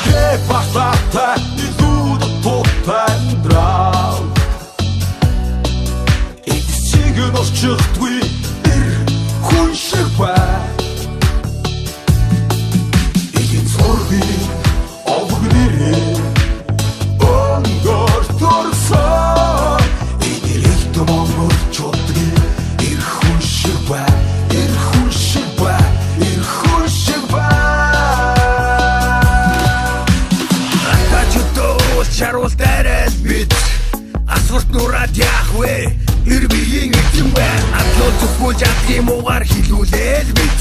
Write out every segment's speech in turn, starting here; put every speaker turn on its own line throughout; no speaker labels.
che passata di tutto tendrà e ti seguono sciolti per conscienza e ti informi a vedere ogni torso e ti letto mondo ciotri il conscienza il conscienza il conscienza Charles Darius bit асуулт нураад яах вэ? Ирбигийн эзэн байна. Атлоо зүггүй жадгийн муугаар хилүүлээл бит.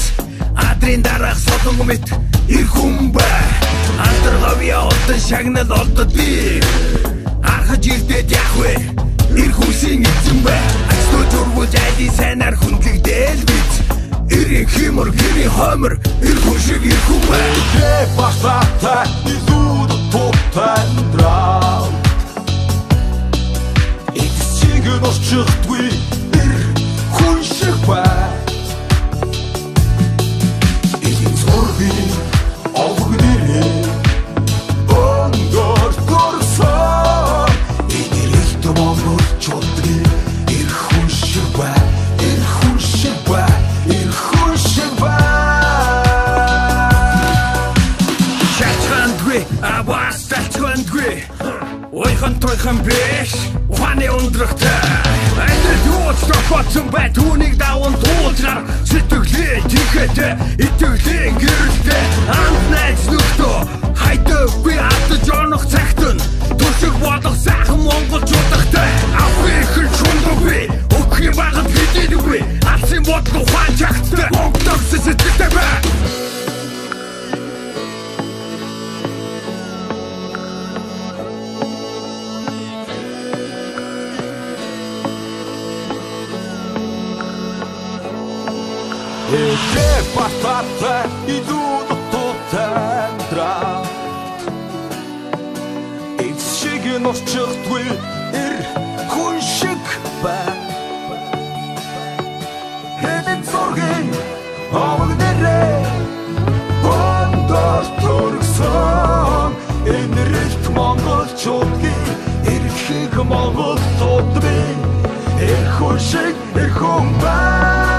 Адрын дараах солонго мэт ир хүн бай. Антарговья олдон шагнал олдод би. Архаж ирдээд яах вэ? Ир хүсийн эзэн бай. Ачлоо зургуул айлын сайнаар хүндлэгдээл бит. Ирийн химэр гэрийн хомер ир хүн шиг ир хүн бай. Che passata di tutto tendrà e ti seguono sciolti per conscienza e ti informi a vedere ogni torso e ti letto mondo ciotri il conscienza il conscienza il conscienza Ойхон тойхон биш ухааны ундрахтай Айдэл юуч тохотсон бай түүнийг даван туулжаар сэтгэлээ тийхээтэй итгэлээ гэрэлтэй Амт найз нөхдөө хайдаггүй атаж онох цагт нь Түшиг болох сайхан монголчуудахтай Африкэн шундаггүй өгхийн багт хэдийдэггүй Алсын бодлого ухаан чагттай Монгдогс сэтгэлтэй бай E che passata di tutto tendrà E ti seguono sciolti il conscienza E ti informi a vedere quando torso E nel ritmo mongol ciotki Il chig mongol sotri Il conscienza il combat